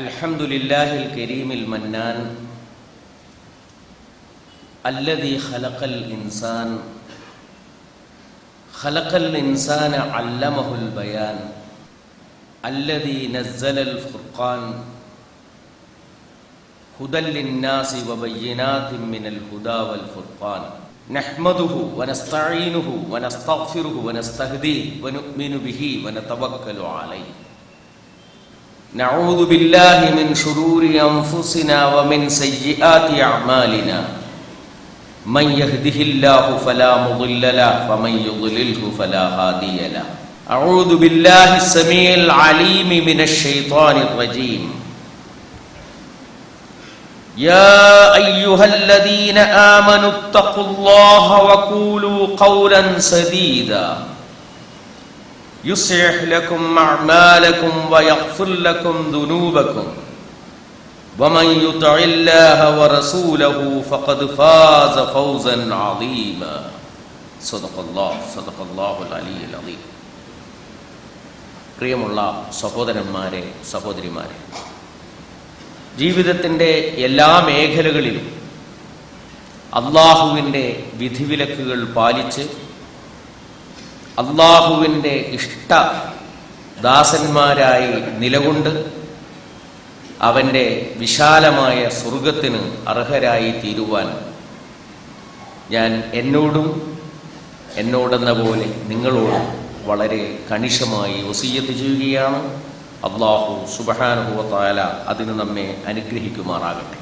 الحمد لله الكريم المنان الذي خلق الإنسان علمه البيان الذي نزل الفرقان هدى للناس وبينات من الهدى والفرقان نحمده ونستعينه ونستغفره ونستهديه ونؤمن به ونتوكل عليه نعوذ بالله من شرور أنفسنا ومن سيئات أعمالنا من يهده الله فلا مضل له ومن يضلله فلا هادي له أعوذ بالله السميع العليم من الشيطان الرجيم يا أيها الذين آمنوا اتقوا الله وقولوا قولا سديدا يصلح لكم أعمالكم ويغفر لكم ذنوبكم ومن يطع الله ورسوله فقد فاز فوزا عظيما صدق الله العلي العظيم. പ്രിയമുള്ള സഹോദരന്മാരെ, സഹോദരിമാരെ, ജീവിതത്തിൻ്റെ എല്ലാ മേഖലകളിലും അള്ളാഹുവിൻ്റെ വിധിവിലക്കുകൾ പാലിച്ച് അള്ളാഹുവിൻ്റെ ഇഷ്ട ദാസന്മാരായി നിലകൊണ്ട് അവൻ്റെ വിശാലമായ സ്വർഗത്തിന് അർഹരായി തീരുവാൻ ഞാൻ എന്നോടെന്ന പോലെ നിങ്ങളോടും വളരെ കണിശമായി വസിയ്യത്ത് ചെയ്യുകയാണ്. അല്ലാഹു സുബ്ഹാനഹു വ തആല അതിന് നമ്മെ അനുഗ്രഹിക്കുമാറാകട്ടെ.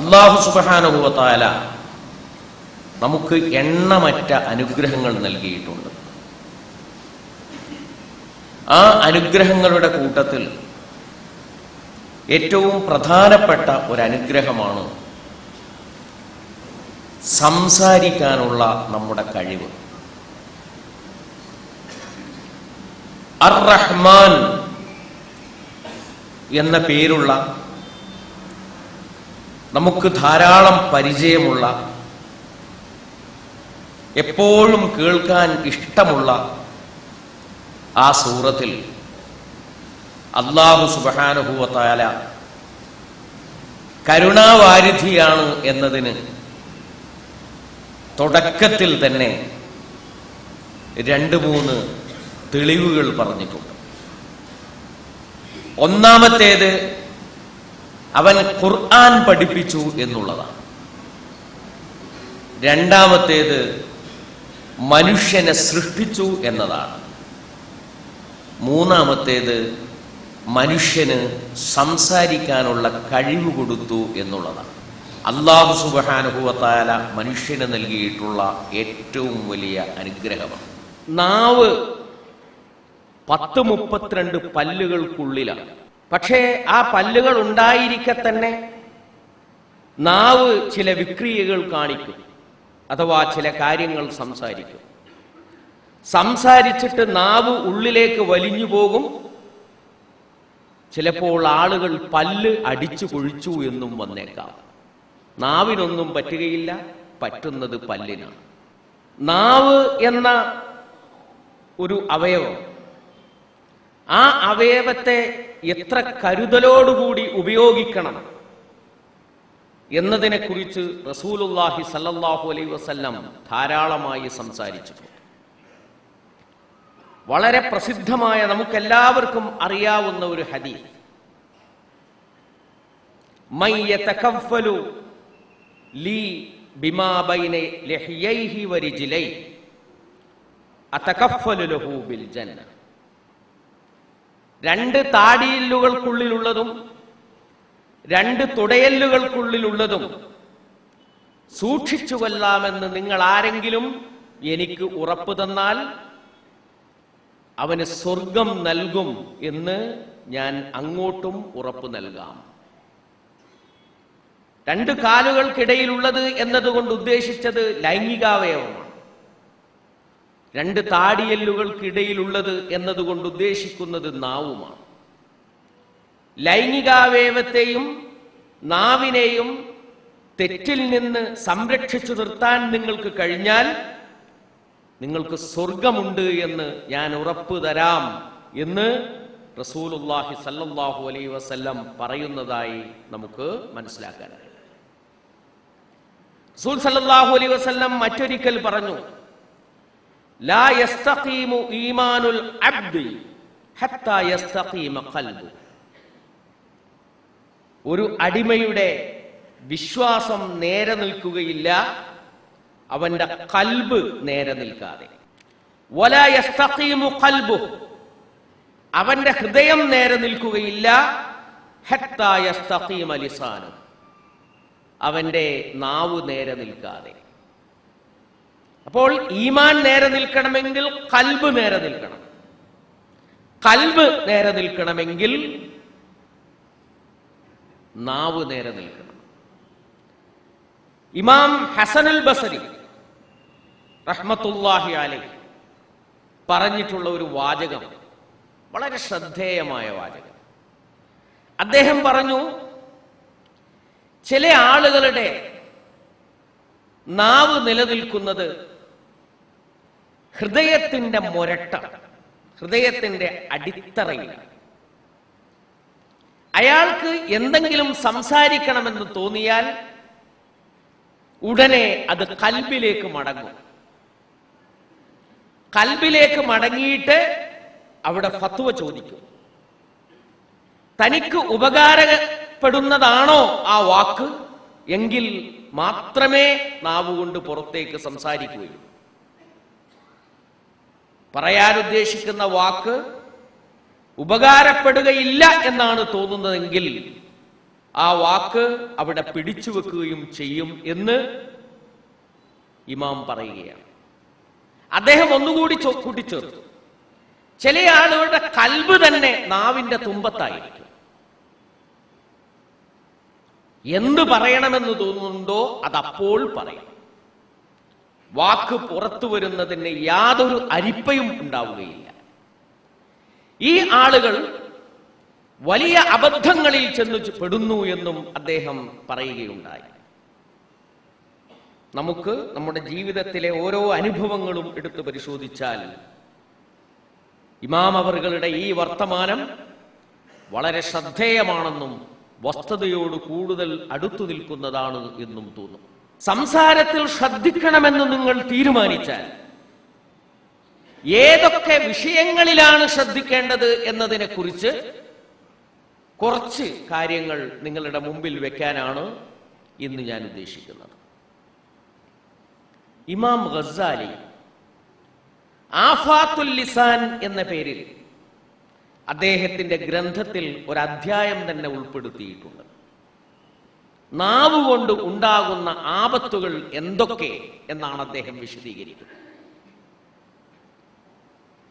അല്ലാഹു സുബ്ഹാനഹു വ തആല നമുക്ക് എണ്ണമറ്റ അനുഗ്രഹങ്ങൾ നൽകിയിട്ടുണ്ട്. ആ അനുഗ്രഹങ്ങളുടെ കൂട്ടത്തിൽ ഏറ്റവും പ്രധാനപ്പെട്ട ഒരു അനുഗ്രഹമാണ് സംസാരിക്കാനുള്ള നമ്മുടെ കഴിവ്. അർ-റഹ്മാൻ എന്ന പേരുള്ള, നമുക്ക് ധാരാളം പരിചയമുള്ള, എപ്പോഴും കേൾക്കാൻ ഇഷ്ടമുള്ള ആ സൂറത്തിൽ അല്ലാഹു സുബ്ഹാനഹു വ തആല കരുണാവാരിധിയാണ് എന്നതിന് തുടക്കത്തിൽ തന്നെ 2-3 തെളിവുകൾ പറഞ്ഞിട്ടുണ്ട്. ഒന്നാമത്തേത്, അവൻ ഖുർആൻ പഠിപ്പിച്ചു എന്നുള്ളതാണ്. രണ്ടാമത്തേത്, മനുഷ്യനെ സൃഷ്ടിച്ചു എന്നതാണ്. മൂന്നാമത്തേത്, മനുഷ്യന് സംസാരിക്കാനുള്ള കഴിവ് കൊടുത്തു എന്നുള്ളതാണ്. അല്ലാഹു സുബ്ഹാനഹു വ തആല മനുഷ്യന് നൽകിയിട്ടുള്ള ഏറ്റവും വലിയ അനുഗ്രഹമാണ്. നാവ് 10-32 പല്ലുകൾക്കുള്ളിലാണ്. പക്ഷേ ആ പല്ലുകൾ ഉണ്ടായിരിക്കെ തന്നെ നാവ് ചില വിക്രിയകൾ കാണിക്കും, അഥവാ ചില കാര്യങ്ങൾ സംസാരിക്കും. സംസാരിച്ചിട്ട് നാവ് ഉള്ളിലേക്ക് വലിഞ്ഞു പോകും. ചിലപ്പോൾ ആളുകൾ പല്ല് അടിച്ചു കൊഴിച്ചു എന്നും വന്നേക്കാം. നാവിനൊന്നും പറ്റുകയില്ല, പറ്റുന്നത് പല്ലിനാണ്. നാവ് എന്ന ഒരു അവയവം, ആ അവയവത്തെ എത്ര കരുതലോടുകൂടി ഉപയോഗിക്കണം എന്നതിനെക്കുറിച്ച് റസൂലുള്ളാഹി സല്ലല്ലാഹു അലൈഹി വസല്ലം ധാരാളമായി സംസാരിച്ചിട്ടുണ്ട്. വളരെ പ്രസിദ്ധമായ, നമുക്കെല്ലാവർക്കും അറിയാവുന്ന ഒരു ഹദീസ്, മൻ യതകഫലു ലീ ബിമാ ബൈന ലഹിയൈഹി വരിജ്ലൈഹി അതകഫലു ലഹു ബിൽ ജന്ന. 2 താടിയെല്ലുകൾക്കുള്ളിലുള്ളതും 2 തുടയെല്ലുകൾക്കുള്ളിലുള്ളതും സൂക്ഷിച്ചു കൊല്ലാമെന്ന് നിങ്ങൾ ആരെങ്കിലും എനിക്ക് ഉറപ്പു തന്നാൽ അവന് സ്വർഗം നൽകും എന്ന് ഞാൻ അങ്ങോട്ടും ഉറപ്പു നൽകാം. 2 കാലുകൾക്കിടയിലുള്ളത് എന്നതുകൊണ്ട് ഉദ്ദേശിച്ചത് ലൈംഗികാവയവമാണ്. 2 താടിയെല്ലുകൾക്കിടയിലുള്ളത് എന്നതുകൊണ്ട് ഉദ്ദേശിക്കുന്നത് നാവുമാണ്. ലൈംഗികാവയവത്തെയും നാവിനെയും തെറ്റിൽ നിന്ന് സംരക്ഷിച്ചു നിർത്താൻ നിങ്ങൾക്ക് കഴിഞ്ഞാൽ നിങ്ങൾക്ക് സ്വർഗമുണ്ട് എന്ന് ഞാൻ ഉറപ്പു തരാം എന്ന് റസൂലുള്ളാഹി സല്ലല്ലാഹു അലൈഹി വസല്ലം പറയുന്നതായി നമുക്ക് മനസ്സിലാക്കാൻ. റസൂൽ സല്ലല്ലാഹു അലൈഹി വസല്ലം മറ്റൊരിക്കൽ പറഞ്ഞു, ലാ യസ്തഖീമു ഈമാനുൽ അബ്ദി ഹത്താ യസ്തഖീമ ഖൽബു. ഒരു അടിമയുടെ വിശ്വാസം നേരെ നിൽക്കുകയില്ല അവന്റെ ഖൽബ് നേരെ നിൽക്കാതെ. വലാ യസ്തഖീമു ഖൽബു, അവന്റെ ഹൃദയം നേരെ നിൽക്കുകയില്ല ഹത്താ യസ്തഖീമ ലിസാനു, അവന്റെ നാവ് നേരെ നിൽക്കാതെ. അപ്പോൾ ഈമാൻ നേരെ നിൽക്കണമെങ്കിൽ ഖൽബ് നേരെ നിൽക്കണം. ഖൽബ് നേരെ നിൽക്കണമെങ്കിൽ നാവ് നേരെ നിൽക്കണം. ഇമാം ഹസനുൽ ബസരി റഹ്മത്തുള്ളാഹി അലൈഹി പറഞ്ഞിട്ടുള്ള ഒരു വാചകം വളരെ ശ്രദ്ധേയമായ വാചകം. അദ്ദേഹം പറഞ്ഞു, ചില ആളുകളുടെ നാവ് നിലനിൽക്കുന്നത് ഹൃദയത്തിന്റെ മുരട്ട, ഹൃദയത്തിന്റെ അടിത്തറയിലാണ്. അയാൾക്ക് എന്തെങ്കിലും സംസാരിക്കണമെന്ന് തോന്നിയാൽ ഉടനെ അത് ഖൽബിലേക്ക് മടങ്ങും. ഖൽബിലേക്ക് മടങ്ങിയിട്ട് അവിടെ ഫത്വ ചോദിക്കും. തനിക്ക് ഉപകാരപ്പെടുന്നതാണോ ആ വാക്ക് എങ്കിൽ മാത്രമേ നാവുകൊണ്ട് പുറത്തേക്ക് സംസാരിക്കുകയുള്ളൂ. പറയാനുദ്ദേശിക്കുന്ന വാക്ക് ഉപകാരപ്പെടുകയില്ല എന്നാണ് തോന്നുന്നതെങ്കിൽ ആ വാക്ക് അവിടെ പിടിച്ചു വെക്കുകയും ചെയ്യും എന്ന് ഇമാം പറയുകയാണ്. അദ്ദേഹം ഒന്നുകൂടി കൂട്ടിച്ചേർത്തു, ചില ആളുകളുടെ ഖൽബ് തന്നെ നാവിന്റെ തുമ്പത്തായിരിക്കും. എന്ത് പറയണമെന്ന് തോന്നുന്നുണ്ടോ അതപ്പോൾ പറയും. വാക്ക് പുറത്തു വരുന്നതിന് യാതൊരു അരിപ്പയും ഉണ്ടാവുകയില്ല. ഈ ആളുകൾ വലിയ അബദ്ധങ്ങളിൽ ചെന്ന് പെടുന്നു എന്നും അദ്ദേഹം പറയുകയുണ്ടായി. നമുക്ക് നമ്മുടെ ജീവിതത്തിലെ ഓരോ അനുഭവങ്ങളും എടുത്തു പരിശോധിച്ചാൽ ഇമാം അവറുകളുടെ ഈ വർത്തമാനം വളരെ ശ്രദ്ധേയമാണെന്നും വസ്തുതയോട് കൂടുതൽ അടുത്തു നിൽക്കുന്നതാണ് എന്നും തോന്നും. സംസാരത്തിൽ ശ്രദ്ധിക്കണമെന്ന് നിങ്ങൾ തീരുമാനിച്ചാൽ ഏതൊക്കെ വിഷയങ്ങളിലാണ് ശ്രദ്ധിക്കേണ്ടത് എന്നതിനെ കുറിച്ച് കുറച്ച് കാര്യങ്ങൾ നിങ്ങളുടെ മുമ്പിൽ വെക്കാനാണ് ഇന്ന് ഞാൻ ഉദ്ദേശിക്കുന്നത്. ഇമാം ഗസ്സാലി ആഫാത്തുൽ ലിസാൻ എന്ന പേരിൽ അദ്ദേഹത്തിന്റെ ഗ്രന്ഥത്തിൽ ഒരു അധ്യായം തന്നെ ഉൾപ്പെടുത്തിയിട്ടുണ്ട്. നാവ് കൊണ്ട് ഉണ്ടാകുന്ന ആപത്തുകൾ എന്തൊക്കെ എന്നാണ് അദ്ദേഹം വിശദീകരിക്കുന്നത്.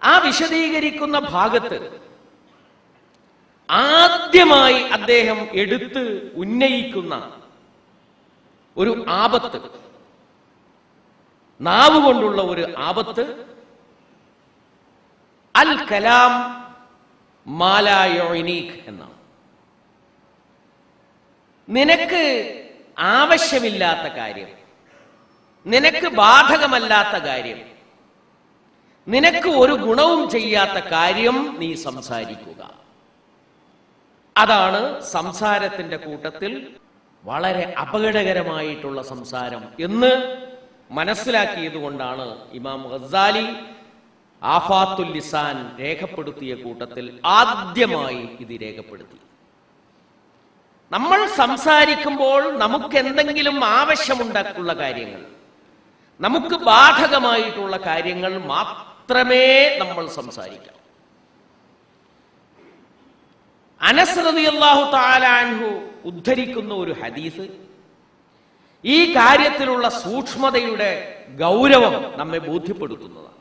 ആ വിശദീകരിക്കുന്ന ഭാഗത്ത് ആദ്യമായി അദ്ദേഹം എടുത്ത് ഉന്നയിക്കുന്ന ഒരു ആപത്ത്, നാവ് കൊണ്ടുള്ള ഒരു ആപത്ത്, അൽ കലാം മാലാ യുഅ്നീക് എന്നാണ്. നിനക്ക് ആവശ്യമില്ലാത്ത കാര്യം, നിനക്ക് ബാധകമല്ലാത്ത കാര്യം, നിനക്ക് ഒരു ഗുണവും ചെയ്യാത്ത കാര്യം നീ സംസാരിക്കുക. അതാണ് സംസാരത്തിന്റെ കൂട്ടത്തിൽ വളരെ അപകടകരമായിട്ടുള്ള സംസാരം എന്ന് മനസ്സിലാക്കിയതുകൊണ്ടാണ് ഇമാം ഗസ്സാലി ആഫാത്തുൽ ലിസാൻ രേഖപ്പെടുത്തിയ കൂട്ടത്തിൽ ആദ്യമായി ഇത് രേഖപ്പെടുത്തി. നമ്മൾ സംസാരിക്കുമ്പോൾ നമുക്ക് എന്തെങ്കിലും ആവശ്യമുള്ള കാര്യങ്ങൾ, നമുക്ക് ബാധകമായിട്ടുള്ള കാര്യങ്ങൾ മാത്രമേ നമ്മൾ സംസാരിക്കാം. അനസ് റളിയല്ലാഹു തആല അൻഹു ഉദ്ധരിക്കുന്ന ഒരു ഹദീസ് ഈ കാര്യത്തിലുള്ള സൂക്ഷ്മതയുടെ ഗൗരവം നമ്മെ ബോധ്യപ്പെടുത്തുന്നതാണ്.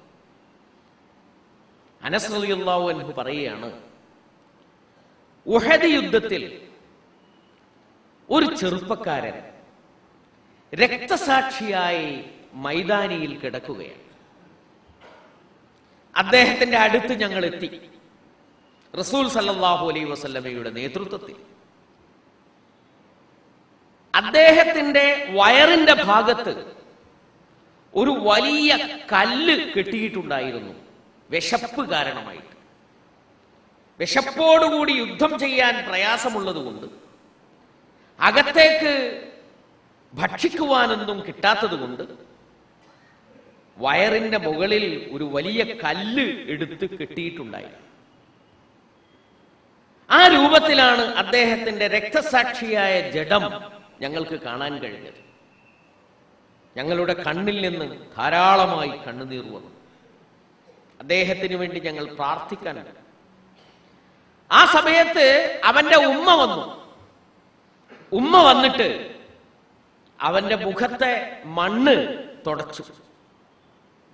അനസ് റളിയല്ലാഹു അൻഹു പറയുകയാണ്, ഉഹദ് യുദ്ധത്തിൽ ഒരു ചെറുപ്പക്കാരൻ രക്തസാക്ഷിയായി മൈതാനിയിൽ കിടക്കുകയാണ്. അദ്ദേഹത്തിന്റെ അടുത്ത് ഞങ്ങൾ എത്തി, റസൂൽ സല്ലല്ലാഹു അലൈഹി വസല്ലമയുടെ നേതൃത്വത്തിൽ. അദ്ദേഹത്തിന്റെ വയറിന്റെ ഭാഗത്ത് ഒരു വലിയ കല്ല് കെട്ടിയിട്ടുണ്ടായിരുന്നു, വിശപ്പ് കാരണമായിട്ട്. വിശപ്പോടുകൂടി യുദ്ധം ചെയ്യാൻ പ്രയാസമുള്ളതുകൊണ്ട്, അകത്തേക്ക് ഭക്ഷിക്കുവാനൊന്നും കിട്ടാത്തതുകൊണ്ട് വയറിന്റെ മുകളിൽ ഒരു വലിയ കല്ല് എടുത്ത് കെട്ടിയിട്ടുണ്ടായി. ആ രൂപത്തിലാണ് അദ്ദേഹത്തിന്റെ രക്തസാക്ഷിയായ ജഡം ഞങ്ങൾക്ക് കാണാൻ കഴിഞ്ഞത്. ഞങ്ങളുടെ കണ്ണിൽ നിന്ന് ധാരാളമായി കണ്ണുനീർ വന്നു. അദ്ദേഹത്തിന് വേണ്ടി ഞങ്ങൾ പ്രാർത്ഥിക്കാൻ. ആ സമയത്ത് അവന്റെ ഉമ്മ വന്നു. ഉമ്മ വന്നിട്ട് അവന്റെ മുഖത്തെ മണ്ണ് തുടച്ചു.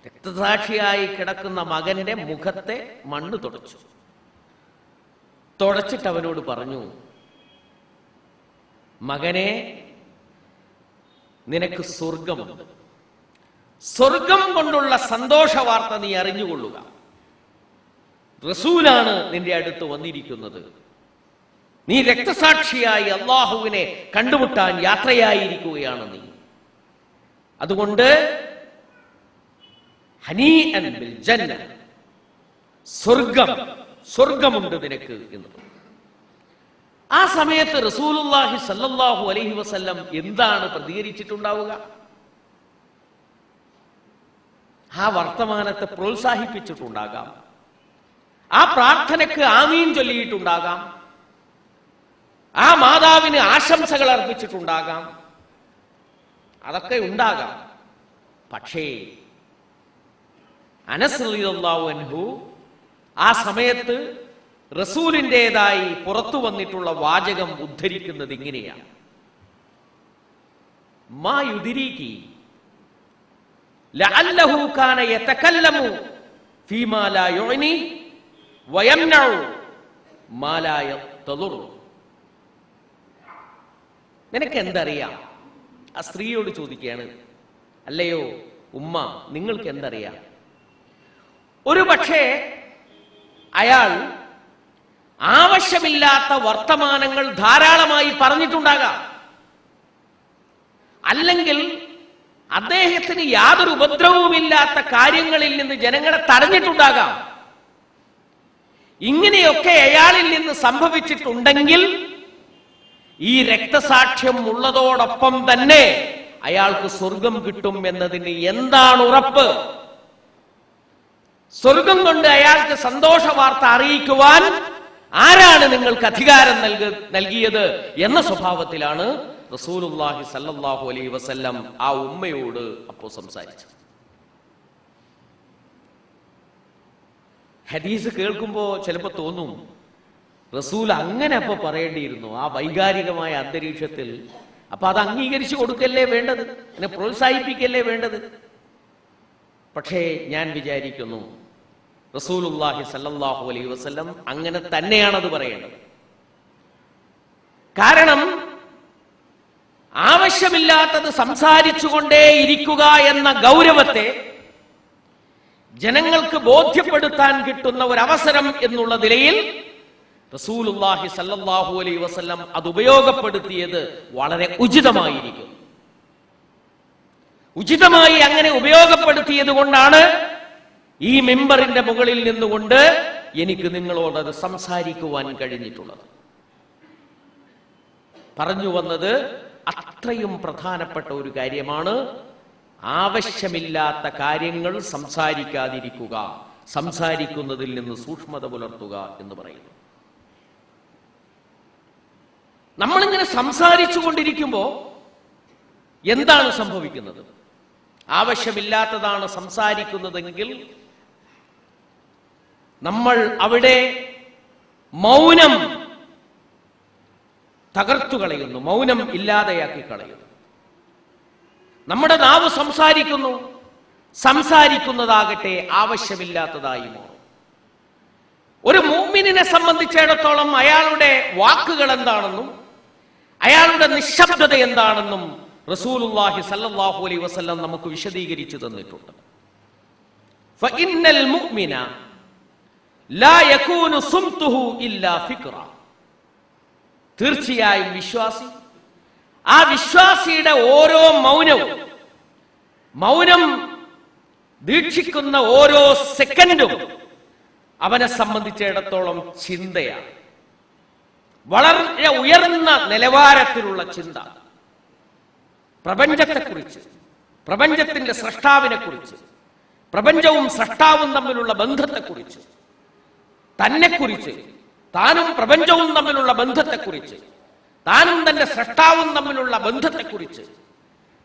രക്തസാക്ഷിയായി കിടക്കുന്ന മകന്റെ മുഖത്തെ മണ്ണ് തുടച്ചു. തുടച്ചിട്ട് അവനോട് പറഞ്ഞു, മകനെ, നിനക്ക് സ്വർഗമുണ്ട്. സ്വർഗം കൊണ്ടുള്ള സന്തോഷ വാർത്ത നീ അറിഞ്ഞുകൊള്ളുക. റസൂലാണ് നിന്റെ അടുത്ത് വന്നിരിക്കുന്നത്. നീ രക്തസാക്ഷിയായി അള്ളാഹുവിനെ കണ്ടുമുട്ടാൻ യാത്രയായിരിക്കുകയാണ് നീ. അതുകൊണ്ട് ഹനീഅൻ ബിൽ ജന്ന, സ്വർഗമുണ്ട് നിനക്ക് എന്ന്. ആ സമയത്ത് റസൂലുള്ളാഹി സ്വല്ലല്ലാഹു അലൈഹി വസല്ലം എന്താണ് പ്രതികരിച്ചിട്ടുണ്ടാവുക? ആ വർത്തമാനത്തെ പ്രോത്സാഹിപ്പിച്ചിട്ടുണ്ടാകാം, ആ പ്രാർത്ഥനയ്ക്ക് ആമീൻ ചൊല്ലിയിട്ടുണ്ടാകാം, ആ മാതാവിന് ആശംസകൾ അർപ്പിച്ചിട്ടുണ്ടാകാം, അതൊക്കെ ഉണ്ടാകാം. പക്ഷേ അനസ് റളിയല്ലാഹു അൻഹു ആ സമയത്ത് റസൂലിൻ്റെതായി പുറത്തു വന്നിട്ടുള്ള വാചകം ഉദ്ധരിക്കുന്നത് ഇങ്ങനെയാണ്: മാ യുദ്രീകി ലഅല്ലഹു കാന യതകല്ലമു ഫീമാ ലാ യുഅനി വയംനഉ മാ ലാ യതദുർ. നിനക്ക് എന്തറിയാം? ആ സ്ത്രീയോട് ചോദിക്കുകയാണ്, അല്ലയോ ഉമ്മ, നിങ്ങൾക്ക് എന്തറിയാം? ഒരു പക്ഷേ അയാൾ ആവശ്യമില്ലാത്ത വർത്തമാനങ്ങൾ ധാരാളമായി പറഞ്ഞിട്ടുണ്ടാകാം, അല്ലെങ്കിൽ അദ്ദേഹത്തിന് യാതൊരു ഉപദ്രവവുമില്ലാത്ത കാര്യങ്ങളിൽ നിന്ന് ജനങ്ങളെ തടഞ്ഞിട്ടുണ്ടാകാം. ഇങ്ങനെയൊക്കെ അയാളിൽ നിന്ന് സംഭവിച്ചിട്ടുണ്ടെങ്കിൽ ഈ രക്തസാക്ഷ്യം ഉള്ളതോടൊപ്പം തന്നെ അയാൾക്ക് സ്വർഗം കിട്ടും എന്നതിന് എന്താണ് ഉറപ്പ്? സ്വർഗം കൊണ്ട് അയാൾക്ക് സന്തോഷ വാർത്ത അറിയിക്കുവാൻ ആരാണ് നിങ്ങൾക്ക് അധികാരം നൽകിയത് എന്ന സ്വഭാവത്തിലാണ് റസൂലുള്ളാഹി സ്വല്ലല്ലാഹു അലൈഹി വസല്ലം ആ ഉമ്മയോട് അപ്പോൾ സംസാരിച്ചത്. ഹദീസ് കേൾക്കുമ്പോൾ ചിലപ്പോൾ തോന്നും, റസൂൽ അങ്ങനെ അപ്പൊ പറയേണ്ടിയിരുന്നു ആ വൈകാരികമായ അന്തരീക്ഷത്തിൽ. അപ്പൊ അത് അംഗീകരിച്ചു കൊടുക്കല്ലേ വേണ്ടത്, അതിനെ പ്രോത്സാഹിപ്പിക്കല്ലേ വേണ്ടത്. പക്ഷേ ഞാൻ വിചാരിക്കുന്നു റസൂലുള്ളാഹി സ്വല്ലല്ലാഹു അലൈഹി വസല്ലം അങ്ങനെ തന്നെയാണത് പറയേണ്ടത്. കാരണം ആവശ്യമില്ലാത്തത് സംസാരിച്ചുകൊണ്ടേ ഇരിക്കുക എന്ന ഗൗരവത്തെ ജനങ്ങൾക്ക് ബോധ്യപ്പെടുത്താൻ കിട്ടുന്ന ഒരു അവസരം എന്നുള്ള നിലയിൽ റസൂലുള്ളാഹി സ്വല്ലല്ലാഹു അലൈഹി വസല്ലം അത് ഉപയോഗപ്പെടുത്തിയത് വളരെ ഉചിതമായിരിക്കും. ഉചിതമായി അങ്ങനെ ഉപയോഗപ്പെടുത്തിയത് കൊണ്ടാണ് ഈ മിമ്പറിന്റെ മുകളിൽ നിന്നുകൊണ്ട് എനിക്ക് നിങ്ങളോട് അത് സംസാരിക്കുവാൻ കഴിഞ്ഞിട്ടുള്ളത്. പറഞ്ഞു വന്നത് അത്രയും പ്രധാനപ്പെട്ട ഒരു കാര്യമാണ്. ആവശ്യമില്ലാത്ത കാര്യങ്ങൾ സംസാരിക്കാതിരിക്കുക, സംസാരിക്കുന്നതിൽ നിന്ന് സൂക്ഷ്മത പുലർത്തുക എന്ന് പറയുന്നു. നമ്മളിങ്ങനെ സംസാരിച്ചു കൊണ്ടിരിക്കുമ്പോൾ എന്താണ് സംഭവിക്കുന്നത്? ആവശ്യമില്ലാത്തതാണ് സംസാരിക്കുന്നതെങ്കിൽ നമ്മൾ അവിടെ മൗനം തകർത്തു കളയുന്നു, മൗനം ഇല്ലാതെയാക്കി കളയുന്നു. നമ്മുടെ നാവ് സംസാരിക്കുന്നു, സംസാരിക്കുന്നതാകട്ടെ ആവശ്യമില്ലാത്തതായി മാറും. ഒരു മുഅ്മിനിനെ സംബന്ധിച്ചിടത്തോളം അയാളുടെ വാക്കുകൾ എന്താണെന്നും അയാളുടെ നിശബ്ദത എന്താണെന്നും റസൂലുള്ളാഹി സ്വല്ലല്ലാഹു അലൈഹി വസല്ലം നമുക്ക് വിശദീകരിച്ചു തന്നിട്ടുണ്ട്. ഫഇന്നൽ മുഅ്മിന ലാ യകൂനു സുംതുഹു ഇല്ലാ ഫിക്റ. തീർച്ചയായും വിശ്വാസി, ആ വിശ്വാസിയുടെ ഓരോ മൗനം ദീക്ഷിക്കുന്ന ഓരോ സെക്കൻഡും അവനെ സംബന്ധിച്ചിടത്തോളം ചിന്തയാണ്. വളരെ ഉയർന്ന നിലവാരത്തിലുള്ള ചിന്ത. പ്രപഞ്ചത്തെക്കുറിച്ച്, പ്രപഞ്ചത്തിന്റെ സ്രഷ്ടാവിനെ കുറിച്ച്, പ്രപഞ്ചവും സ്രഷ്ടാവും തമ്മിലുള്ള ബന്ധത്തെക്കുറിച്ച്, തന്നെക്കുറിച്ച്, താനും പ്രപഞ്ചവും തമ്മിലുള്ള ബന്ധത്തെക്കുറിച്ച്, താനും തന്റെ സ്രഷ്ടാവും തമ്മിലുള്ള ബന്ധത്തെക്കുറിച്ച്,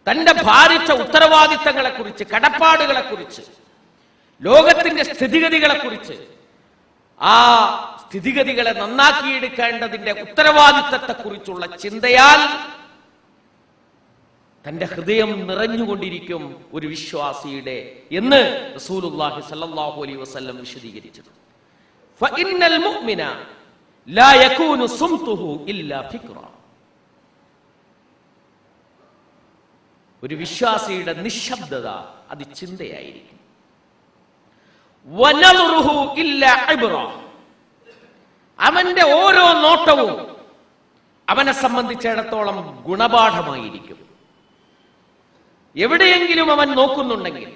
തന്റെ ഭാരിച്ച ഉത്തരവാദിത്തങ്ങളെക്കുറിച്ച്, കടപ്പാടുകളെക്കുറിച്ച്, ലോകത്തിന്റെ സ്ഥിതിഗതികളെക്കുറിച്ച്, ആ സ്ഥിതിഗതികളെ നന്നാക്കിയെടുക്കേണ്ടതിന്റെ ഉത്തരവാദിത്തത്തെക്കുറിച്ചുള്ള ചിന്തയാൽ തന്റെ ഹൃദയം നിറഞ്ഞുകൊണ്ടിരിക്കും ഒരു വിശ്വാസിയുടെ എന്ന് റസൂലുള്ളാഹി സ്വല്ലല്ലാഹു അലൈഹി വസല്ലം വിശദീകരിച്ചു. ഫഇന്നൽ മുഅ്മിന ലാ യകൂനു സുംതുഹു ഇല്ലാ ഫിക്റ. ഒരു വിശ്വാസിയുടെ നിശബ്ദത അത് ചിന്തയായിരിക്കും. വനദറുഹു ഇല്ലാ ഇബ്റ. അവന്റെ ഓരോ നോട്ടവും അവനെ സംബന്ധിച്ചിടത്തോളം ഗുണപാഠമായിരിക്കും. എവിടെയെങ്കിലും അവൻ നോക്കുന്നുണ്ടെങ്കിൽ,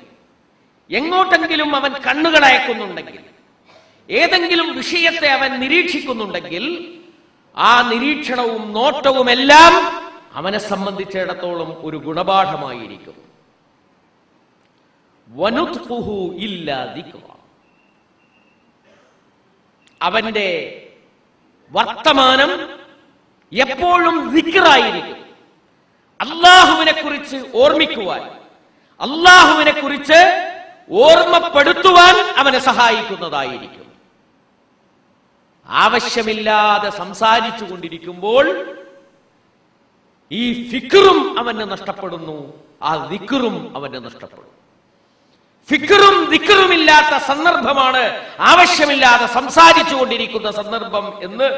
എങ്ങോട്ടെങ്കിലും അവൻ കണ്ണുകൾ അയക്കുന്നുണ്ടെങ്കിൽ, ഏതെങ്കിലും വിഷയത്തെ അവൻ നിരീക്ഷിക്കുന്നുണ്ടെങ്കിൽ, ആ നിരീക്ഷണവും നോട്ടവുമെല്ലാം അവനെ സംബന്ധിച്ചിടത്തോളം ഒരു ഗുണപാഠമായിരിക്കും. വനുത്ഖുഹു ഇല്ലാ ദിക്റ. അവന്റെ വർത്തമാനം എപ്പോഴും ദിക്റായിരിക്കും. അല്ലാഹുവിനെ കുറിച്ച് ഓർമ്മിക്കുവാൻ, അല്ലാഹുവിനെ കുറിച്ച് ഓർമ്മപ്പെടുത്തുവാൻ അവനെ സഹായിക്കുന്നതായിരിക്കും. ആവശ്യമില്ലാതെ സംസാരിച്ചു കൊണ്ടിരിക്കുമ്പോൾ ഈ ഫിക്റും അവന് നഷ്ടപ്പെടുന്നു, ആ ദിക്റും അവന് നഷ്ടപ്പെടും. ഫിക്റും ദിക്റുമില്ലാത്ത സന്ദർഭമാണ് ആവശ്യമില്ലാതെ സംസാരിച്ചു കൊണ്ടിരിക്കുന്ന സന്ദർഭം എന്ന്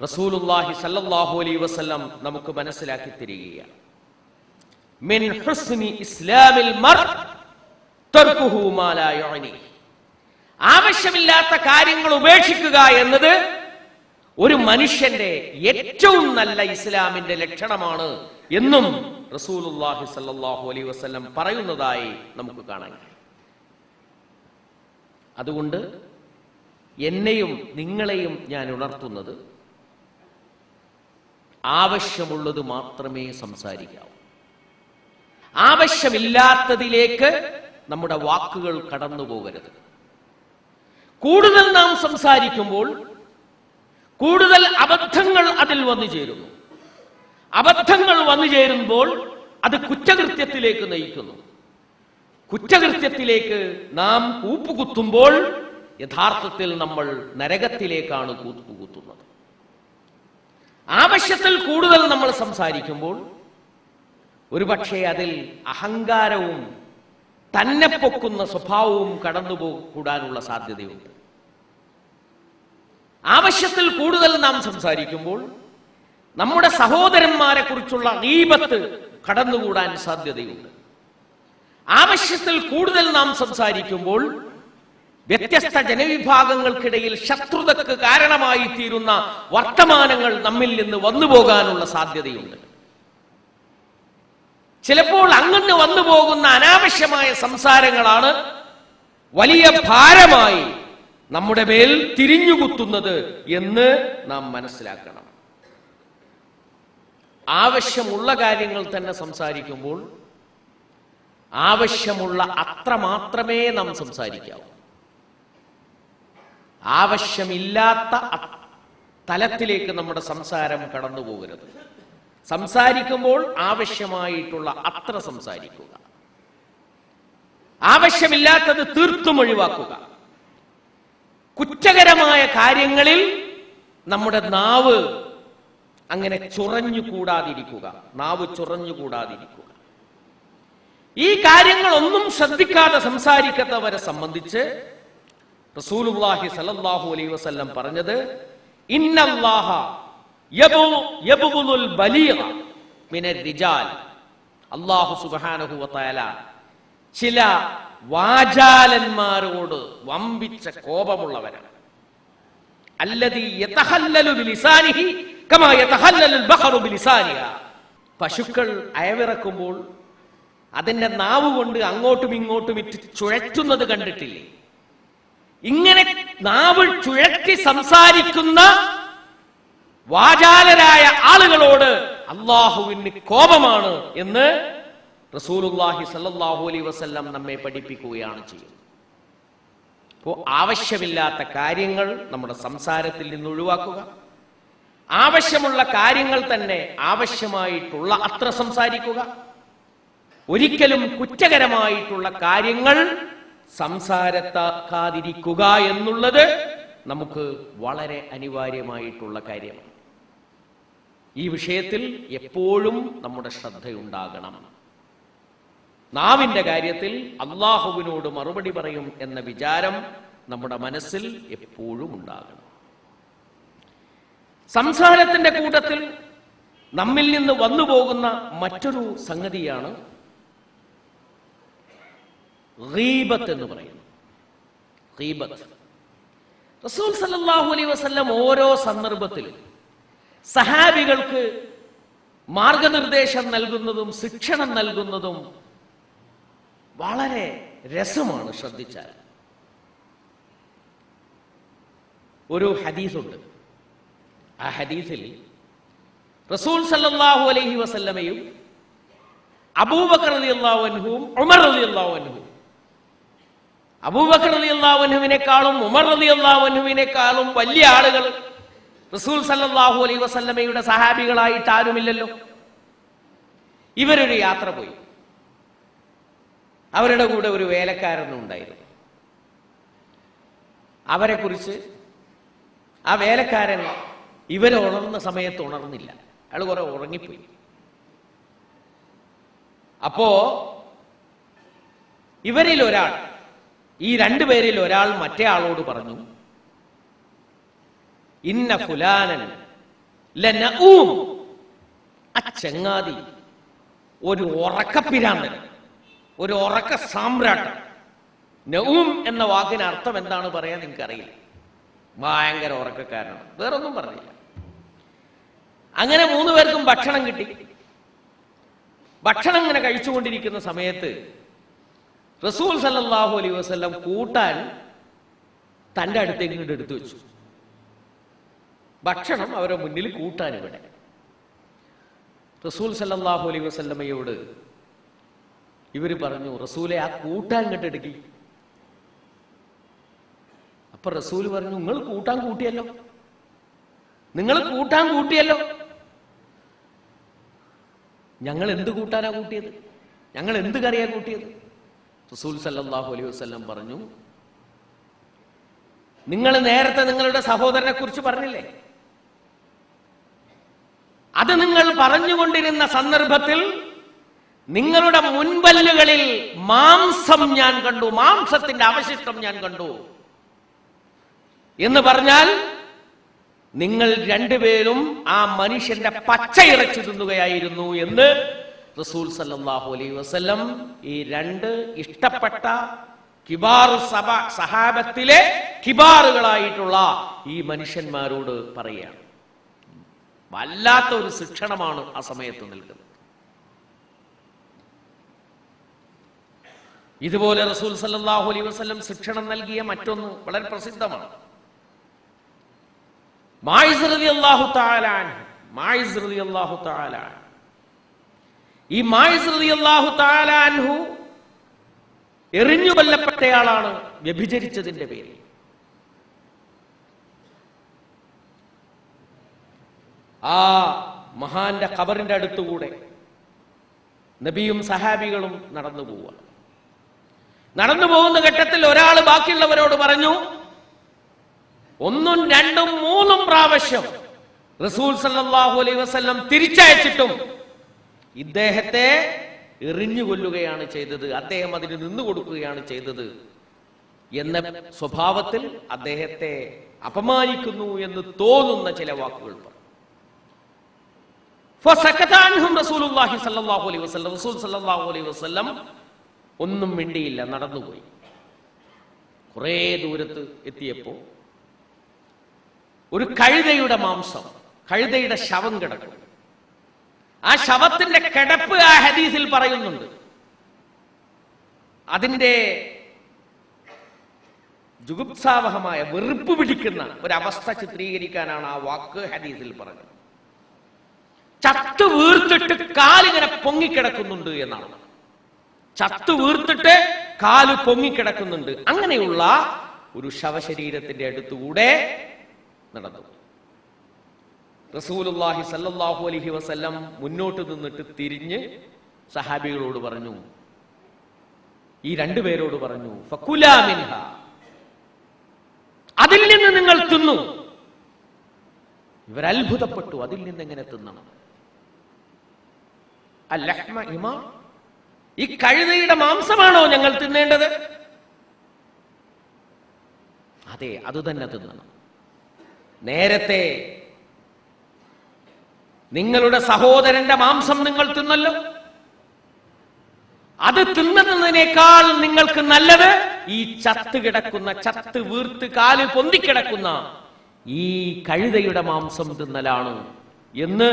റസൂലുള്ളാഹി സ്വല്ലല്ലാഹു അലൈഹി വസല്ലം നമുക്ക് മനസ്സിലാക്കി തരികയാണ്. മിൻ ഹുസ്നി ഇസ്ലാമിൽ മർഅ് തർക്കുഹു മാ ലാ യുഅനി. ആവശ്യമില്ലാത്ത കാര്യങ്ങൾ ഉപേക്ഷിക്കുക എന്നത് ഒരു മനുഷ്യന്റെ ഏറ്റവും നല്ല ഇസ്ലാമിന്റെ ലക്ഷണമാണ് എന്നും റസൂലുള്ളാഹി സ്വല്ലല്ലാഹു അലൈഹി വസല്ലം പറയുന്നതായി നമുക്ക് കാണാൻ കഴിയും. അതുകൊണ്ട് എന്നെയും നിങ്ങളെയും ഞാൻ ഉണർത്തുന്നത് ആവശ്യമുള്ളത് മാത്രമേ സംസാരിക്കാവൂ. ആവശ്യമില്ലാത്തതിലേക്ക് നമ്മുടെ വാക്കുകൾ കടന്നു പോകരുത്. കൂടുതൽ നാം സംസാരിക്കുമ്പോൾ കൂടുതൽ അബദ്ധങ്ങൾ അതിൽ വന്നു ചേരുന്നു. അബദ്ധങ്ങൾ വന്നു ചേരുമ്പോൾ അത് കുറ്റകൃത്യത്തിലേക്ക് നയിക്കുന്നു. കുറ്റകൃത്യത്തിലേക്ക് നാം കൂപ്പുകുത്തുമ്പോൾ യഥാർത്ഥത്തിൽ നമ്മൾ നരകത്തിലേക്കാണ് കൂപ്പുകുത്തുന്നത്. ആവശ്യത്തിൽ കൂടുതൽ നമ്മൾ സംസാരിക്കുമ്പോൾ ഒരുപക്ഷെ അതിൽ അഹങ്കാരവും തന്നെ പൊക്കുന്ന സ്വഭാവവും കടന്നുകൂടാനുള്ള സാധ്യതയുണ്ട്. ആവശ്യത്തിൽ കൂടുതൽ നാം സംസാരിക്കുമ്പോൾ നമ്മുടെ സഹോദരന്മാരെ കുറിച്ചുള്ള ഗീബത്ത് കടന്നുകൂടാൻ സാധ്യതയുണ്ട്. ആവശ്യത്തിൽ കൂടുതൽ നാം സംസാരിക്കുമ്പോൾ വ്യത്യസ്ത ജനവിഭാഗങ്ങൾക്കിടയിൽ ശത്രുതക്ക് കാരണമായി തീരുന്ന വർത്തമാനങ്ങൾ നമ്മിൽ നിന്ന് വന്നുപോകാനുള്ള സാധ്യതയുണ്ട്. ചിലപ്പോൾ അങ്ങനെ വന്നു പോകുന്ന അനാവശ്യമായ സംസാരങ്ങളാണ് വലിയ ഭാരമായി നമ്മുടെ മേൽ തിരിഞ്ഞുകുത്തുന്നത് എന്ന് നാം മനസ്സിലാക്കണം. ആവശ്യമുള്ള കാര്യങ്ങൾ തന്നെ സംസാരിക്കുമ്പോൾ ആവശ്യമുള്ള അത്ര മാത്രമേ നാം സംസാരിക്കാവൂ. ആവശ്യമില്ലാത്ത തലത്തിലേക്ക് നമ്മുടെ സംസാരം കടന്നു പോകരുത്. സംസാരിക്കുമ്പോൾ ആവശ്യമായിട്ടുള്ള അത്ര സംസാരിക്കുക. ആവശ്യമില്ലാത്തത് തീർത്തും ഒഴിവാക്കുക. കുറ്റകരമായ കാര്യങ്ങളിൽ നമ്മുടെ നാവ് അങ്ങനെ ചൊറഞ്ഞുകൂടാതിരിക്കുക. നാവ് ചൊറഞ്ഞുകൂടാതിരിക്കുക. ഈ കാര്യങ്ങളൊന്നും ശ്രദ്ധിക്കാതെ സംസാരിക്കുന്നവരെ സംബന്ധിച്ച് റസൂലുള്ളാഹി സ്വല്ലല്ലാഹു അലൈഹി വസല്ലം പറഞ്ഞത്, ഇന്നല്ലാഹ യബ്ഗുലുൽ ബലീഗ മിനർ റിജാൽ. അല്ലാഹു സുബ്ഹാനഹു വ തആല ചില വാചാലന്മാരോട് വമ്പിച്ച കോപമുള്ളവരാണ്. അല്ലദീ യതഹല്ലലു ബിലിസാനിഹി കമാ യതഹല്ലലുൽ ബഖറു ബിലിസാനിഹാ. പശുക്കൾ ഇങ്ങനെ നാവ് ചുഴറ്റി സംസാരിക്കുന്ന വാചാലരായ ആളുകളോട് അള്ളാഹുവിന് കോപമാണ് എന്ന് റസൂലുള്ളാഹി സ്വല്ലല്ലാഹു അലൈഹി വസല്ലം നമ്മെ പഠിപ്പിക്കുകയാണ് ചെയ്യുന്നത്. അപ്പോൾ ആവശ്യമില്ലാത്ത കാര്യങ്ങൾ നമ്മുടെ സംസാരത്തിൽ നിന്ന് ഒഴിവാക്കുക. ആവശ്യമുള്ള കാര്യങ്ങൾ തന്നെ ആവശ്യമായിട്ടുള്ള അത്ര സംസാരിക്കുക. ഒരിക്കലും കുറ്റകരമായിട്ടുള്ള കാര്യങ്ങൾ സംസാരത്താക്കാതിരിക്കുക എന്നുള്ളത് നമുക്ക് വളരെ അനിവാര്യമായിട്ടുള്ള കാര്യമാണ്. ഈ വിഷയത്തിൽ എപ്പോഴും നമ്മുടെ ശ്രദ്ധയുണ്ടാകണം. നാവിന്റെ കാര്യത്തിൽ അള്ളാഹുവിനോട് മറുപടി പറയും എന്ന വിചാരം നമ്മുടെ മനസ്സിൽ എപ്പോഴും ഉണ്ടാകണം. സംസാരത്തിന്റെ കൂട്ടത്തിൽ നമ്മിൽ നിന്ന് വന്നു പോകുന്ന മറ്റൊരു സംഗതിയാണ് ഗീബത്ത് എന്ന് പറയുന്നത്. ഗീബത്ത് റസൂൽ സല്ലല്ലാഹു അലൈഹി വസല്ലം ഓരോ സന്ദർഭത്തിലും സഹാബികൾക്ക് മാർഗനിർദ്ദേശം നൽകുന്നതും ശിക്ഷണം നൽകുന്നതും വളരെ രസമാണ്. ശ്രദ്ധിച്ചാൽ ഒരു ഹദീസുണ്ട്. ആ ഹദീസിൽ റസൂൽ സല്ലല്ലാഹു അലൈഹി വസല്ലമയും അബൂബക്കർ റളിയല്ലാഹു അൻഹുവും ഉമർ റളിയല്ലാഹു അൻഹു, അബൂബക്കർ റളിയല്ലാഹു അൻഹുവിനേക്കാളും ഉമർ റളിയല്ലാഹു അൻഹുവിനേക്കാളും വലിയ ആളുകൾ റസൂൽ സല്ലല്ലാഹു അലൈഹി വസല്ലമയുടെ സഹാബികളായിട്ട് ആരുമില്ലല്ലോ. ഇവരൊരു യാത്ര പോയി. അവരുടെ കൂടെ ഒരു വേലക്കാരനും ഉണ്ടായിരുന്നു. അവരെ കുറിച്ച് ആ വേലക്കാരൻ ഇവരെ ഉണർന്ന സമയത്ത് ഉണർന്നില്ല. അയാൾ കുറെ ഉറങ്ങിപ്പോയി. അപ്പോ ഇവരിൽ ഒരാൾ, ഈ രണ്ടുപേരിൽ ഒരാൾ മറ്റേ ആളോട് പറഞ്ഞു, ഇന്ന ഫുലാനൻ ലനഊം, ആ ചങ്ങാതി ഒരു ഉറക്കപ്പിരാന്തൻ, ഒരു ഉറക്ക സാമ്രാട്ടൻ. നഊം എന്ന വാക്കിന് അർത്ഥം എന്താണ് പറയാൻ നിങ്ങൾക്കറിയില്ല. ഭയങ്കര ഉറക്കക്കാരനാണ്, വേറൊന്നും പറഞ്ഞില്ല. അങ്ങനെ 3 പേർക്കും ഭക്ഷണം കിട്ടി. ഭക്ഷണം ഇങ്ങനെ കഴിച്ചുകൊണ്ടിരിക്കുന്ന സമയത്ത് റസൂൽ സല്ലല്ലാഹു അലൈഹി വസല്ലം കൂട്ടാൻ തൻ്റെ അടുത്തേക്ക് ഇങ്ങോട്ട് എടുത്തു വെച്ചു. ഭക്ഷണം അവരുടെ മുന്നിൽ കൂട്ടാൻ ഇവിടെ. റസൂൽ സല്ലല്ലാഹു അലൈഹി വസല്ലമയോട് ഇവര് പറഞ്ഞു, റസൂലെ ആ കൂട്ടാൻ ഇങ്ങോട്ട് എടുക്കി. അപ്പൊ റസൂൽ പറഞ്ഞു, നിങ്ങൾ കൂട്ടാൻ കൂട്ടിയല്ലോ, നിങ്ങൾ കൂട്ടാൻ കൂട്ടിയല്ലോ. ഞങ്ങൾ എന്ത് കൂട്ടാനാ കൂട്ടിയത്? ഞങ്ങൾ എന്ത് കറിയാ കൂട്ടിയത്? റസൂൽ സല്ലല്ലാഹു അലൈഹി വസല്ലം പറഞ്ഞു, നിങ്ങൾ നേരത്തെ നിങ്ങളുടെ സഹോദരനെ കുറിച്ച് പറഞ്ഞില്ലേ? അത് നിങ്ങൾ പറഞ്ഞുകൊണ്ടിരുന്ന സന്ദർഭത്തിൽ നിങ്ങളുടെ മുൻപല്ലുകളിൽ മാംസം ഞാൻ കണ്ടു, മാംസത്തിന്റെ അവശിഷ്ടം ഞാൻ കണ്ടു എന്ന് പറഞ്ഞാൽ നിങ്ങൾ രണ്ടുപേരും ആ മനുഷ്യന്റെ പച്ച ഇറച്ചി തിന്നുകയായിരുന്നു എന്ന് റസൂൽ സല്ലല്ലാഹു അലൈഹി വസല്ലം ഈ 2 ഇഷ്ടപ്പെട്ട കിബാർ സഹാബത്തിലെ കിബാറുകളായിട്ടുള്ള ഈ മനുഷ്യന്മാരോട് പറയുകയാണ്. വല്ലാത്ത ഒരു ശിക്ഷണമാണ് ആ സമയത്ത് നൽകുന്നത്. ഇതുപോലെ റസൂൽ സല്ലല്ലാഹു അലൈഹി വസല്ലം ശിക്ഷണം നൽകിയ മറ്റൊന്ന് വളരെ പ്രസിദ്ധമാണ്. മായിസ് റളിയല്ലാഹു തആല അൻഹു, മായിസ് റളിയല്ലാഹു തആല അൻഹു, ഈ മായിസ് റളിയല്ലാഹു തആല അൻഹു എറിഞ്ഞു കൊല്ലപ്പെട്ടയാളാണ് വ്യഭിചരിച്ചതിന്റെ പേരിൽ. ആ മഹാന്റെ ഖബറിന്റെ അടുത്തുകൂടെ നബിയും സഹാബികളും നടന്നു പോവുക. നടന്നു പോകുന്ന ഘട്ടത്തിൽ ഒരാൾ ബാക്കിയുള്ളവരോട് പറഞ്ഞു, 1, 2, 3 പ്രാവശ്യം റസൂൽ സല്ലല്ലാഹു അലൈഹി വസല്ലം തിരിച്ചയച്ചിട്ടും ഇദ്ദേഹത്തെ എറിഞ്ഞു കൊല്ലുകയാണ് ചെയ്തത്, അദ്ദേഹം അതിന് നിന്നു കൊടുക്കുകയാണ് ചെയ്തത് എന്ന സ്വഭാവത്തിൽ അദ്ദേഹത്തെ അപമാനിക്കുന്നു എന്ന് തോന്നുന്ന ചില വാക്കുകൾ പറഞ്ഞു. റസൂലുള്ളാഹി സ്വല്ലല്ലാഹു അലൈഹി വസല്ലം, റസൂൽ സ്വല്ലല്ലാഹു അലൈഹി വസല്ലം ഒന്നും മിണ്ടിയില്ല, നടന്നുപോയി. കുറേ ദൂരത്ത് എത്തിയപ്പോ ഒരു കഴുതയുടെ മാംസം, കഴുതയുടെ ശവം കിടക്കും. ആ ശവത്തിന്റെ കിടപ്പ് ആ ഹദീസിൽ പറയുന്നുണ്ട്. അതിന്റെ ജുഗുപ്സാവഹമായ വെറുപ്പ് പിടിക്കുന്ന ഒരവസ്ഥ ചിത്രീകരിക്കാനാണ് ആ വാക്ക് ഹദീസിൽ പറഞ്ഞത്. ചത്തു വീർത്തിട്ട് കാലിങ്ങനെ പൊങ്ങിക്കിടക്കുന്നുണ്ട് എന്നാണ്. ചത്തു വീർത്തിട്ട് കാല് പൊങ്ങിക്കിടക്കുന്നുണ്ട്. അങ്ങനെയുള്ള ഒരു ശവശരീരത്തിന്റെ അടുത്തുകൂടെ നടന്നു. റസൂലുള്ളാഹി സല്ലല്ലാഹു അലൈഹി വസല്ലം മുന്നോട്ട് നിന്നിട്ട് തിരിഞ്ഞ് സഹാബികളോട് പറഞ്ഞു, ഈ രണ്ടുപേരോട് പറഞ്ഞു, ഫകുലാ മിൻഹ, അതിൽ നിന്ന് നിങ്ങൾ തിന്നു. ഇവർ അത്ഭുതപ്പെട്ടു, അതിൽ നിന്ന് എങ്ങനെ തിന്നണം? അല്ലഹ്മ ഇമാ, ഈ കഴുതയുടെ മാംസമാണോ ഞങ്ങൾ തിന്നേണ്ടത്? അതെ, അത് തന്നെ തിന്നണം. നേരത്തെ നിങ്ങളുടെ സഹോദരന്റെ മാംസം നിങ്ങൾ തിന്നല്ലോ, അത് തിന്നതിനേക്കാൾ നിങ്ങൾക്ക് നല്ലത് ഈ ചത്ത് കിടക്കുന്ന, ചത്ത് വീർത്ത് കാല് പൊന്തിക്കിടക്കുന്ന ഈ കഴുതയുടെ മാംസം തിന്നലാണ് എന്ന്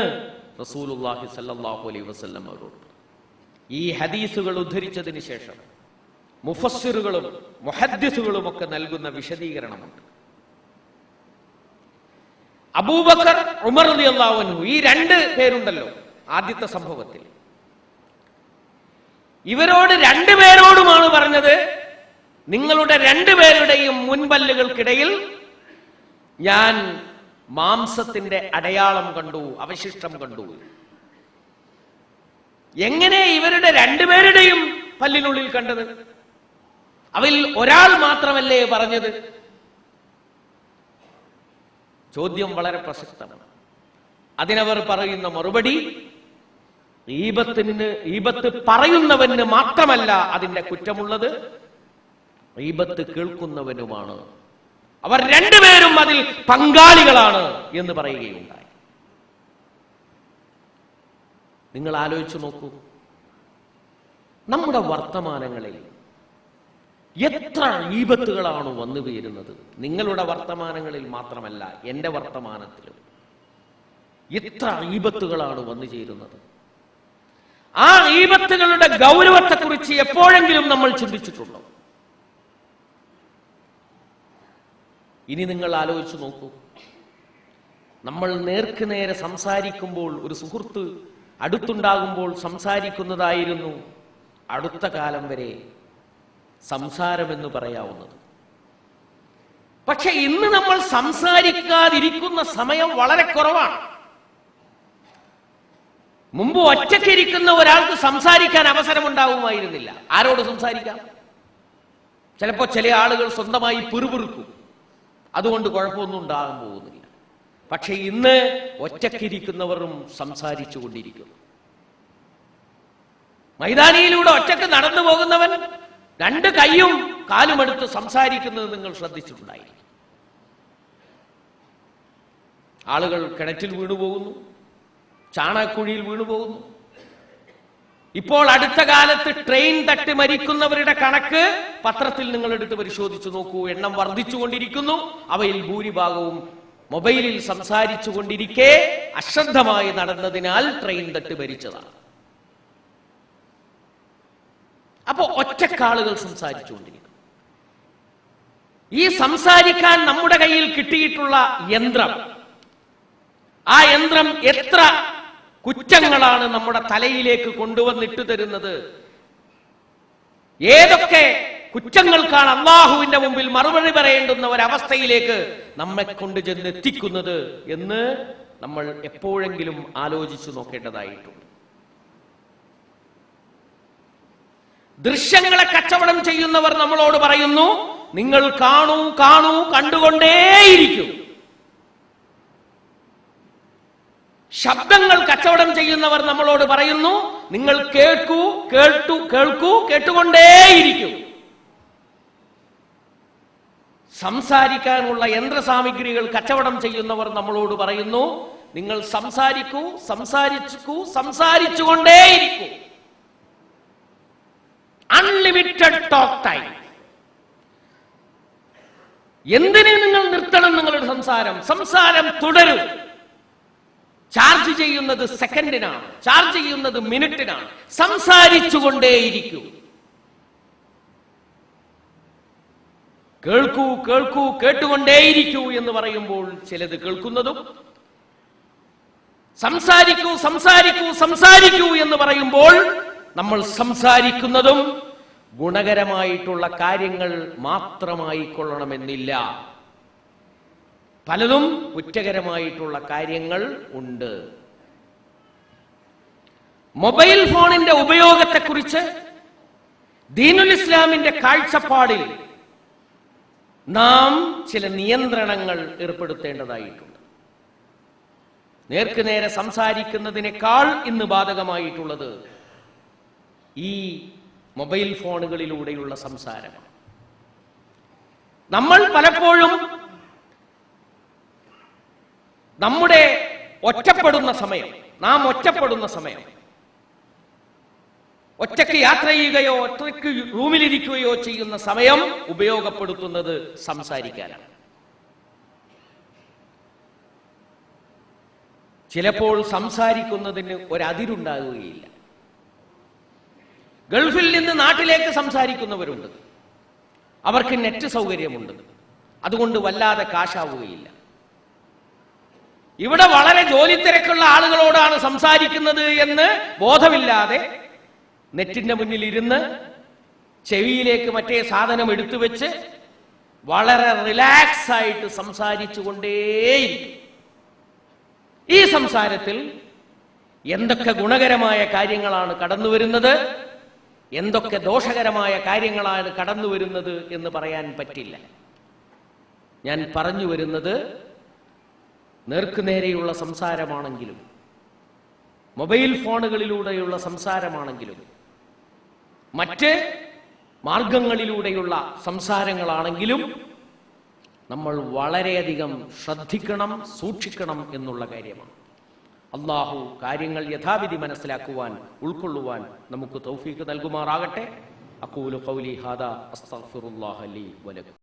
റസൂലുള്ളാഹി സ്വല്ലല്ലാഹു അലൈഹി വസല്ലം അവരോട്. ഈ ഹദീസുകൾ ഉദ്ധരിച്ചതിന് ശേഷം മുഫസ്സിറുകളും മുഹദ്ദിസുകളും ഒക്കെ നൽകുന്ന വിശദീകരണമുണ്ട്. അബൂബക്കർ, ഉമർ റളിയല്ലാഹു അൻഹു, ഈ രണ്ട് പേരുണ്ടല്ലോ ആദ്യത്തെ സംഭവത്തിൽ, ഇവരോട് രണ്ടുപേരോടുമാണ് പറഞ്ഞത്, നിങ്ങളുടെ രണ്ടുപേരുടെയും മുൻപല്ലുകൾക്കിടയിൽ ഞാൻ മാംസത്തിന്റെ അടയാളം കണ്ടു, അവശിഷ്ടം കണ്ടു. എങ്ങനെ ഇവരുടെ രണ്ടുപേരുടെയും പല്ലിനുള്ളിൽ കണ്ടത്? അവരിൽ ഒരാൾ മാത്രമല്ലേ പറഞ്ഞത്? ചോദ്യം വളരെ പ്രസക്തമാണ്. അതിനവർ പറയുന്ന മറുപടി, ഈബത്ത് പറയുന്നവന് മാത്രമല്ല അതിന്റെ കുറ്റമുള്ളത്, ഈബത്ത് കേൾക്കുന്നവനുമാണ്. അവർ രണ്ടുപേരും അതിൽ പങ്കാളികളാണ് എന്ന് പറയുകയുണ്ടായി. നിങ്ങൾ ആലോചിച്ചു നോക്കൂ, നമ്മുടെ വർത്തമാനങ്ങളിൽ എത്ര ഈബത്തുകളാണ് വന്നു വീരുന്നത്. നിങ്ങളുടെ വർത്തമാനങ്ങളിൽ മാത്രമല്ല, എന്റെ വർത്തമാനത്തിലും എത്ര ഈബത്തുകളാണ് വന്നു ചേരുന്നത്. ആ ഈബത്തുകളുടെ ഗൗരവത്തെക്കുറിച്ച് എപ്പോഴെങ്കിലും നമ്മൾ ചിന്തിച്ചിട്ടുണ്ടോ? ഇനി നിങ്ങൾ ആലോചിച്ചു നോക്കൂ, നമ്മൾ നേർക്ക് നേരെ സംസാരിക്കുമ്പോൾ, ഒരു സുഹൃത്ത് അടുത്തുണ്ടാകുമ്പോൾ സംസാരിക്കുന്നതായിരുന്നു അടുത്ത കാലം വരെ സംസാരമെന്ന് പറയാവുന്നത്. പക്ഷെ ഇന്ന് നമ്മൾ സംസാരിക്കാതിരിക്കുന്ന സമയം വളരെ കുറവാണ്. മുമ്പ് ഒറ്റയ്ക്കിരിക്കുന്ന ഒരാൾക്ക് സംസാരിക്കാൻ അവസരമുണ്ടാവുമായിരുന്നില്ല. ആരോട് സംസാരിക്കാം? ചിലപ്പോൾ ചില ആളുകൾ സ്വന്തമായി പിറുപിറുക്കും, അതുകൊണ്ട് കുഴപ്പമൊന്നും ഉണ്ടാകാൻ പോകുന്നില്ല. പക്ഷെ ഇന്ന് ഒറ്റയ്ക്കിരിക്കുന്നവരും സംസാരിച്ചു കൊണ്ടിരിക്കുന്നു. മൈതാനിയിലൂടെ ഒറ്റയ്ക്ക് നടന്നു പോകുന്നവൻ രണ്ട് കൈയും കാലുമെടുത്ത് സംസാരിക്കുന്നത് നിങ്ങൾ ശ്രദ്ധിച്ചിട്ടുണ്ടായിരിക്കും. ആളുകൾ കിണറ്റിൽ വീണുപോകുന്നു, ചാണകക്കുഴിയിൽ വീണുപോകുന്നു. ഇപ്പോൾ അടുത്ത കാലത്ത് ട്രെയിൻ തട്ടി മരിക്കുന്നവരുടെ കണക്ക് പത്രത്തിൽ നിങ്ങൾ എടുത്ത് പരിശോധിച്ചു നോക്കൂ. എണ്ണം വർദ്ധിച്ചുകൊണ്ടിരിക്കുന്നു. അവയിൽ ഭൂരിഭാഗവും മൊബൈലിൽ സംസാരിച്ചു കൊണ്ടിരിക്കെ അശ്രദ്ധമായി നടന്നതിനാൽ ട്രെയിൻ തട്ടി മരിച്ചതാണ്. അപ്പോ ഒറ്റക്കാളുകൾ സംസാരിച്ചുകൊണ്ടിരിക്കും. ഈ സംസാരിക്കാൻ നമ്മുടെ കയ്യിൽ കിട്ടിയിട്ടുള്ള യന്ത്രം, ആ യന്ത്രം എത്ര കുറ്റങ്ങളാണ് നമ്മുടെ തലയിലേക്ക് കൊണ്ടുവന്നിട്ട് തരുന്നത്. ഏതൊക്കെ കുറ്റങ്ങൾക്കാണ് അള്ളാഹുവിന്റെ മുമ്പിൽ മറുപടി പറയേണ്ടുന്ന ഒരവസ്ഥയിലേക്ക് നമ്മെ കൊണ്ട് ചെന്നെത്തിക്കുന്നത് എന്ന് നമ്മൾ എപ്പോഴെങ്കിലും ആലോചിച്ചു നോക്കേണ്ടതായിട്ടുണ്ട്. ദൃശ്യങ്ങളെ കച്ചവടം ചെയ്യുന്നവർ നമ്മളോട് പറയുന്നു, നിങ്ങൾ കാണൂ കാണൂ, കണ്ടുകൊണ്ടേയിരിക്കും. ശബ്ദങ്ങൾ കച്ചവടം ചെയ്യുന്നവർ നമ്മളോട് പറയുന്നു, നിങ്ങൾ കേൾക്കൂ കേൾക്കൂ, കേട്ടുകൊണ്ടേയിരിക്കും. സംസാരിക്കാനുള്ള യന്ത്രസാമഗ്രികൾ കച്ചവടം ചെയ്യുന്നവർ നമ്മളോട് പറയുന്നു, നിങ്ങൾ സംസാരിക്കൂ സംസാരിച്ചുകൊണ്ടേയിരിക്കൂ. Unlimited talk time. എന്തിനെ നിങ്ങൾ നിർത്തണം നിങ്ങളുടെ സംസാരം തുടരും. ചാർജ് ചെയ്യുന്നത് സെക്കൻഡിനാണ്, ചാർജ് ചെയ്യുന്നത് മിനിറ്റിനാണ്. സംസാരിച്ചുകൊണ്ടേയിരിക്കൂ. കേൾക്കൂ കേൾക്കൂ കേട്ടുകൊണ്ടേയിരിക്കൂ എന്ന് പറയുമ്പോൾ ചിലത് കേൾക്കുന്നതും, സംസാരിക്കൂ സംസാരിക്കൂ സംസാരിക്കൂ എന്ന് പറയുമ്പോൾ നമ്മൾ സംസാരിക്കുന്നതും ഗുണകരമായിട്ടുള്ള കാര്യങ്ങൾ മാത്രമായി കൊള്ളണമെന്നില്ല. പലതും കുറ്റകരമായിട്ടുള്ള കാര്യങ്ങൾ ഉണ്ട്. മൊബൈൽ ഫോണിന്റെ ഉപയോഗത്തെക്കുറിച്ച് ദീനുൽ ഇസ്ലാമിന്റെ കാഴ്ചപ്പാടിൽ നാം ചില നിയന്ത്രണങ്ങൾ ഏർപ്പെടുത്തേണ്ടതായിട്ടുണ്ട്. നേർക്ക് നേരെ സംസാരിക്കുന്നതിനേക്കാൾ ഇന്ന് ബാധകമായിട്ടുള്ളത് ഈ മൊബൈൽ ഫോണുകളിലൂടെയുള്ള സംസാരമാണ്. നമ്മൾ പലപ്പോഴും നമ്മുടെ ഒറ്റപ്പെടുന്ന സമയം ഒറ്റയ്ക്ക് യാത്ര ചെയ്യുകയോ ഒറ്റയ്ക്ക് റൂമിലിരിക്കുകയോ ചെയ്യുന്ന സമയം ഉപയോഗപ്പെടുത്തുന്നത് സംസാരിക്കാനാണ്. ചിലപ്പോൾ സംസാരിക്കുന്നതിന് ഒരതിരുണ്ടാകുകയില്ല. ഗൾഫിൽ നിന്ന് നാട്ടിലേക്ക് സംസാരിക്കുന്നവരുണ്ട്, അവർക്ക് നെറ്റ് സൗകര്യമുണ്ട്, അതുകൊണ്ട് വല്ലാതെ കാശാവുകയില്ല. ഇവിടെ വളരെ ജോലി തിരക്കുള്ള ആളുകളോടാണ് സംസാരിക്കുന്നത് എന്ന് ബോധമില്ലാതെ നെറ്റിന്റെ മുന്നിൽ ഇരുന്ന് ചെവിയിലേക്ക് മറ്റേ സാധനം എടുത്തു വെച്ച് വളരെ റിലാക്സ് ആയിട്ട് സംസാരിച്ചു കൊണ്ടേയിരിക്കും. ഈ സംസാരത്തിൽ എന്തൊക്കെ ഗുണകരമായ കാര്യങ്ങളാണ് കടന്നു വരുന്നത്, എന്തൊക്കെ ദോഷകരമായ കാര്യങ്ങളാണ് കടന്നു വരുന്നത് എന്ന് പറയാൻ പറ്റില്ല. ഞാൻ പറഞ്ഞു വരുന്നത്, നേർക്കുനേരെയുള്ള സംസാരമാണെങ്കിലും മൊബൈൽ ഫോണുകളിലൂടെയുള്ള സംസാരമാണെങ്കിലും മറ്റ് മാർഗങ്ങളിലൂടെയുള്ള സംസാരങ്ങളാണെങ്കിലും നമ്മൾ വളരെയധികം ശ്രദ്ധിക്കണം, സൂക്ഷിക്കണം എന്നുള്ള കാര്യമാണ്. അല്ലാഹു കാര്യങ്ങൾ യഥാവിധി മനസ്സിലാക്കുവാൻ, ഉൾക്കൊള്ളുവാൻ നമുക്ക് തൗഫീഖ് നൽകുമാറാകട്ടെ. അഖൂലു ഖൗലി ഹാദാ അസ്തഗ്ഫിറുല്ലാഹ ലി വലക്കും.